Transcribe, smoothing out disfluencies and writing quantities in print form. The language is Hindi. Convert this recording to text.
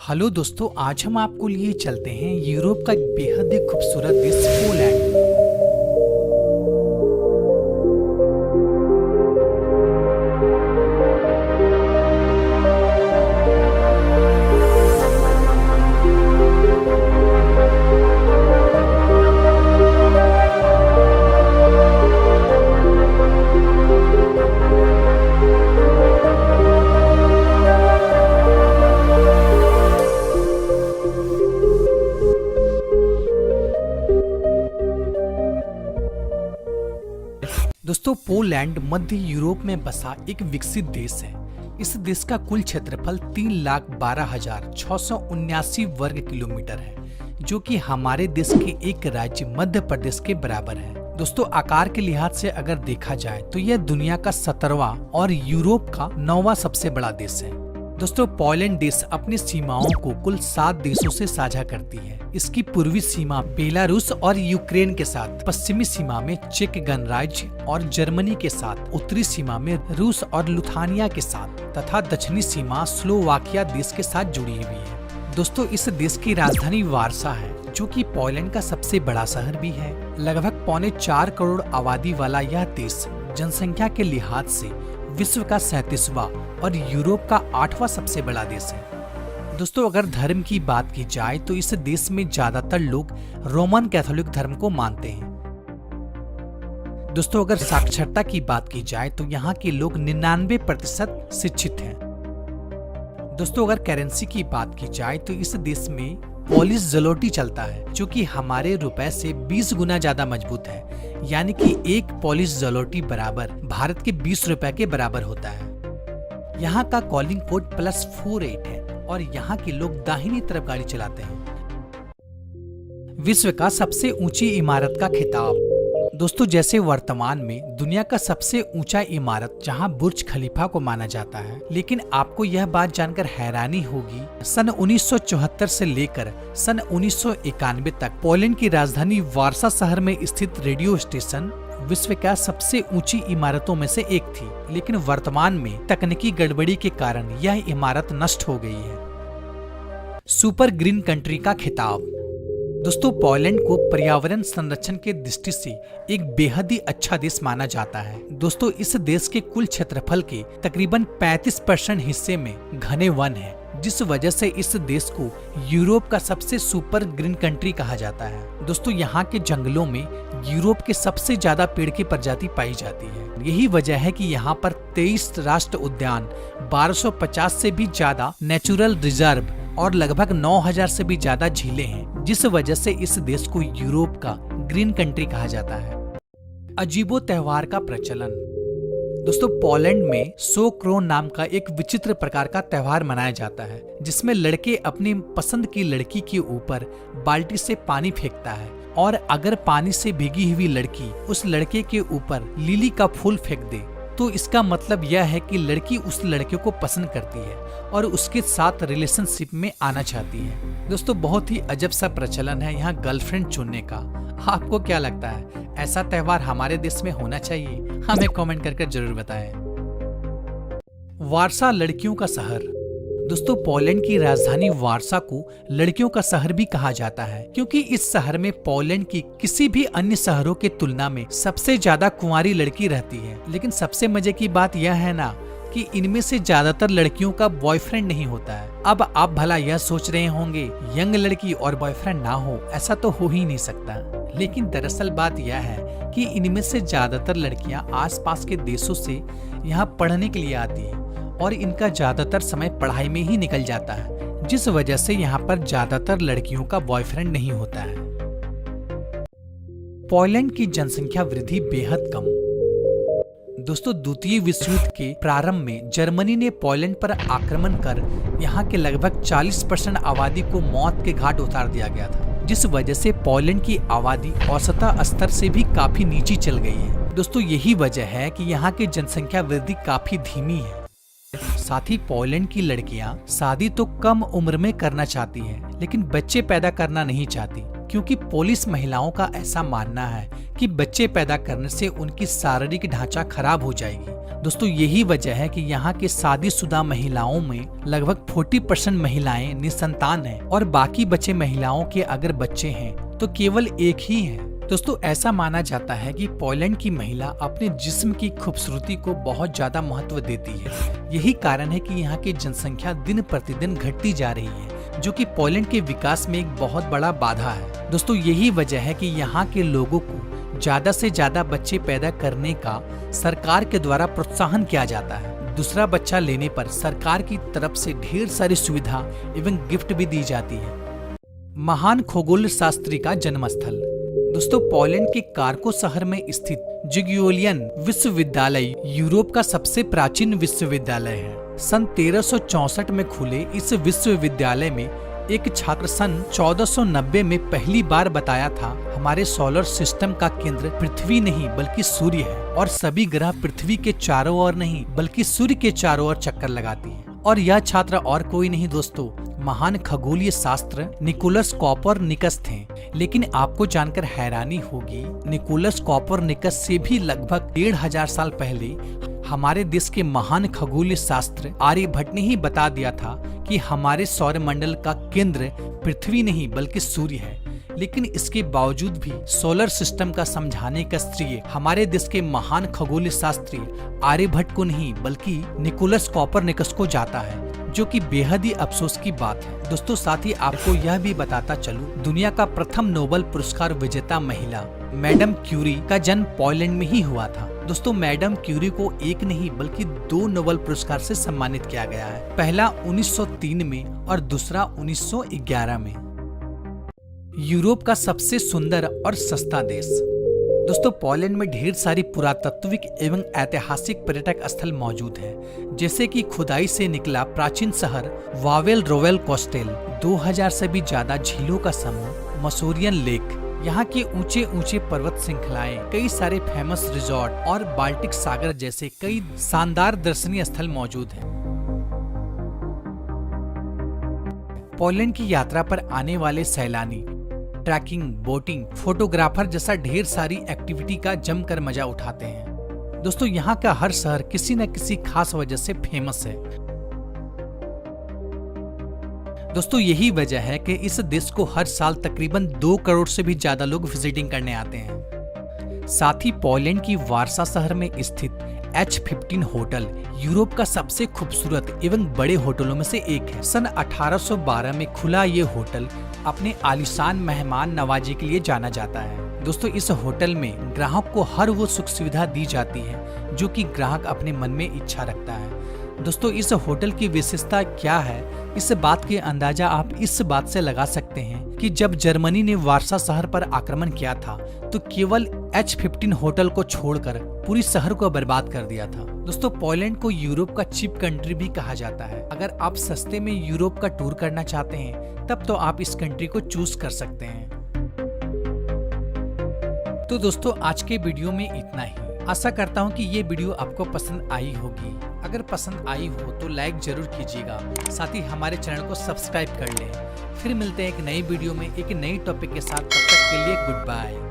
हेलो दोस्तों, आज हम आपको लिए चलते हैं यूरोप का एक बेहद ही खूबसूरत देश पोलैंड। दोस्तों, पोलैंड मध्य यूरोप में बसा एक विकसित देश है। इस देश का कुल क्षेत्रफल 3,12,679 वर्ग किलोमीटर है, जो कि हमारे देश के एक राज्य मध्य प्रदेश के बराबर है। दोस्तों, आकार के लिहाज से अगर देखा जाए तो यह दुनिया का 17वां और यूरोप का 9वां सबसे बड़ा देश है। दोस्तों, पोलैंड देश अपनी सीमाओं को कुल 7 देशों से साझा करती है। इसकी पूर्वी सीमा बेलारूस और यूक्रेन के साथ, पश्चिमी सीमा में चेक गणराज्य और जर्मनी के साथ, उत्तरी सीमा में रूस और लुथानिया के साथ तथा दक्षिणी सीमा स्लोवाकिया देश के साथ जुड़ी हुई है। दोस्तों, इस देश की राजधानी वार्सा है, जो कि पोलैंड का सबसे बड़ा शहर भी है। लगभग 4.25 करोड़ आबादी वाला यह देश जनसंख्या के लिहाज से विश्व का 37वां और यूरोप का 8वां सबसे बड़ा देश है। दोस्तों, अगर धर्म की बात की जाए तो इस देश में ज्यादातर लोग रोमन कैथोलिक धर्म को मानते हैं। दोस्तों, अगर साक्षरता की बात की जाए तो यहाँ के लोग 99% शिक्षित हैं। दोस्तों, अगर करेंसी की बात की जाए तो इस देश में पोलिश ज़लोटी चलता है, जो कि हमारे रुपए से 20 गुना ज्यादा मजबूत है। यानी कि एक पोलिश ज़लोटी बराबर भारत के 20 रुपए के बराबर होता है। यहाँ का कॉलिंग कोड +48 है और यहाँ के लोग दाहिनी तरफ गाड़ी चलाते हैं। विश्व का सबसे ऊंची इमारत का खिताब। दोस्तों, जैसे वर्तमान में दुनिया का सबसे ऊंचा इमारत जहां बुर्ज खलीफा को माना जाता है, लेकिन आपको यह बात जानकर हैरानी होगी, सन 1974 से लेकर सन 1991 तक पोलैंड की राजधानी वार्सा शहर में स्थित रेडियो स्टेशन विश्व का सबसे ऊंची इमारतों में से एक थी। लेकिन वर्तमान में तकनीकी गड़बड़ी के कारण यह इमारत नष्ट हो गई है। सुपर ग्रीन कंट्री का खिताब। दोस्तों, पोलैंड को पर्यावरण संरक्षण के दृष्टि से एक बेहद ही अच्छा देश माना जाता है। दोस्तों, इस देश के कुल क्षेत्रफल के तकरीबन 35% हिस्से में घने वन है, जिस वजह से इस देश को यूरोप का सबसे सुपर ग्रीन कंट्री कहा जाता है। दोस्तों, यहाँ के जंगलों में यूरोप के सबसे ज्यादा पेड़ की प्रजाति पाई जाती है। यही वजह है कि यहाँ पर 23 राष्ट्र उद्यान, 1250 से भी ज्यादा नेचुरल रिजर्व और लगभग 9000 से भी ज्यादा झीलें हैं, जिस वजह से इस देश को यूरोप का ग्रीन कंट्री कहा जाता है। अजीबो त्योहार का प्रचलन। दोस्तों, पोलैंड में सोक्रो नाम का एक विचित्र प्रकार का त्योहार मनाया जाता है, जिसमें लड़के अपनी पसंद की लड़की के ऊपर बाल्टी से पानी फेंकता है और अगर पानी से भीगी हुई लड़की उस लड़के के ऊपर लिली का फूल फेंक दे तो इसका मतलब यह है कि लड़की उस लड़के को पसंद करती है और उसके साथ रिलेशनशिप में आना चाहती है। दोस्तों, बहुत ही अजब सा प्रचलन है यहाँ गर्लफ्रेंड चुनने का। आपको क्या लगता है, ऐसा त्योहार हमारे देश में होना चाहिए? हमें कमेंट करके जरूर बताएं। वार्सा लड़कियों का शहर। दोस्तों, पोलैंड की राजधानी वार्सा को लड़कियों का शहर भी कहा जाता है, क्योंकि इस शहर में पोलैंड की किसी भी अन्य शहरों के तुलना में सबसे ज्यादा कुंवारी लड़की रहती है। लेकिन सबसे मजे की बात यह है ना कि इनमें से ज्यादातर लड़कियों का बॉयफ्रेंड नहीं होता है। अब आप भला यह सोच रहे होंगे, यंग लड़की और बॉयफ्रेंड ना हो, ऐसा तो हो ही नहीं सकता। लेकिन दरअसल बात यह है कि इनमें से ज्यादातर लड़कियां आसपास के देशों से यहाँ पढ़ने के लिए आती है और इनका ज्यादातर समय पढ़ाई में ही निकल जाता है, जिस वजह से यहाँ पर ज्यादातर लड़कियों का बॉयफ्रेंड नहीं होता है। पोलैंड की जनसंख्या वृद्धि बेहद कम। दोस्तों, द्वितीय विश्व युद्ध के प्रारंभ में जर्मनी ने पोलैंड पर आक्रमण कर यहाँ के लगभग 40% आबादी को मौत के घाट उतार दिया गया था, जिस वजह से पोलैंड की आबादी औसत स्तर से भी काफी नीचे चल गई है। दोस्तों, यही वजह है कि यहाँ की जनसंख्या वृद्धि काफी धीमी है। साथ ही पोलैंड की लड़कियां शादी तो कम उम्र में करना चाहती हैं, लेकिन बच्चे पैदा करना नहीं चाहती। क्योंकि पोलिश महिलाओं का ऐसा मानना है कि बच्चे पैदा करने से उनकी शारीरिक ढांचा खराब हो जाएगी। दोस्तों यही वजह है कि यहाँ के शादीशुदा महिलाओं में लगभग 40% महिलाएं निसंतान हैं और बाकी बचे महिलाओं के अगर बच्चे हैं तो केवल एक ही है। दोस्तों ऐसा माना जाता है कि पोलैंड की महिला अपने जिस्म की खूबसूरती को बहुत ज्यादा महत्व देती है। यही कारण है कि यहाँ की जनसंख्या दिन प्रतिदिन घटती जा रही है, जो कि पोलैंड के विकास में एक बहुत बड़ा बाधा है। दोस्तों यही वजह है कि यहाँ के लोगों को ज्यादा से ज्यादा बच्चे पैदा करने का सरकार के द्वारा प्रोत्साहन किया जाता है। दूसरा बच्चा लेने पर सरकार की तरफ से ढेर सारी सुविधा एवं गिफ्ट भी दी जाती है। महान खगोल शास्त्री का जन्मस्थल। दोस्तों पोलैंड के कार्को शहर में स्थित जिग्योलियन विश्वविद्यालय यूरोप का सबसे प्राचीन विश्वविद्यालय है। सन 1364 में खुले इस विश्वविद्यालय में एक छात्र सन 1490 में पहली बार बताया था, हमारे सोलर सिस्टम का केंद्र पृथ्वी नहीं बल्कि सूर्य है और सभी ग्रह पृथ्वी के चारों ओर नहीं बल्कि सूर्य के चारों ओर चक्कर लगाती हैं। और यह छात्र और कोई नहीं दोस्तों, महान खगोलीय शास्त्र निकोलस कोपरनिकस थे। लेकिन आपको जानकर हैरानी होगी, निकोलस कोपरनिकस से भी लगभग 1500 साल पहले हमारे देश के महान खगोलीय शास्त्र आर्यभट्ट ने ही बता दिया था कि हमारे सौरमंडल का केंद्र पृथ्वी नहीं बल्कि सूर्य है। लेकिन इसके बावजूद भी सोलर सिस्टम का समझाने का श्रेय हमारे देश के महान खगोलीय शास्त्री आर्यभट्ट को नहीं बल्कि निकोलस कोपरनिकस को जाता है, जो कि बेहद ही अफसोस की बात है। दोस्तों साथ ही आपको यह भी बताता चलूं, दुनिया का प्रथम नोबेल पुरस्कार विजेता महिला मैडम क्यूरी का जन्म पोलैंड में ही हुआ था। दोस्तों मैडम क्यूरी को एक नहीं बल्कि 2 नोबेल पुरस्कार से सम्मानित किया गया है। पहला 1903 में और दूसरा 1911 में। यूरोप का सबसे सुंदर और सस्ता देश। दोस्तों पोलैंड में ढेर सारी पुरातात्विक एवं ऐतिहासिक पर्यटक स्थल मौजूद हैं, जैसे कि खुदाई से निकला प्राचीन शहर वावेल रोवेल कोस्टेल, 2000 से भी ज्यादा झीलों का समूह मसूरियन लेक, यहाँ के ऊंचे ऊंचे पर्वत श्रृंखलाएं, कई सारे फेमस रिजॉर्ट और बाल्टिक सागर जैसे कई शानदार दर्शनीय स्थल मौजूद हैं। पोलैंड की यात्रा पर आने वाले सैलानी ट्रैकिंग, बोटिंग, फोटोग्राफर जैसा ढेर सारी एक्टिविटी का जमकर मजा उठाते हैं। दोस्तों यहाँ का हर शहर किसी न किसी खास वजह से फेमस है। दोस्तों यही वजह है कि इस देश को हर साल तकरीबन 2 करोड़ से भी ज्यादा लोग विजिटिंग करने आते हैं। साथ ही पोलैंड की वार्सा शहर में स्थित H15 होटल यूरोप का सबसे खूबसूरत एवं बड़े होटलों में से एक है। सन 1812 में खुला ये होटल अपने आलीशान मेहमान नवाजी के लिए जाना जाता है। दोस्तों इस होटल में ग्राहक को हर वो सुख सुविधा दी जाती है जो कि ग्राहक अपने मन में इच्छा रखता है। दोस्तों इस होटल की विशेषता क्या है, इस बात के अंदाजा आप इस बात से लगा सकते हैं कि जब जर्मनी ने वार्सा शहर पर आक्रमण किया था तो केवल H15 होटल को छोड़कर पूरी शहर को बर्बाद कर दिया था। दोस्तों पोलैंड को यूरोप का चीप कंट्री भी कहा जाता है। अगर आप सस्ते में यूरोप का टूर करना चाहते हैं तब तो आप इस कंट्री को चूज कर सकते हैं। तो दोस्तों आज के वीडियो में इतना ही। आशा करता हूँ कि ये वीडियो आपको पसंद आई होगी। अगर पसंद आई हो तो लाइक जरूर कीजिएगा, साथ ही हमारे चैनल को सब्सक्राइब कर लें। फिर मिलते हैं एक नई वीडियो में एक नई टॉपिक के साथ। तब तक के लिए गुड बाय।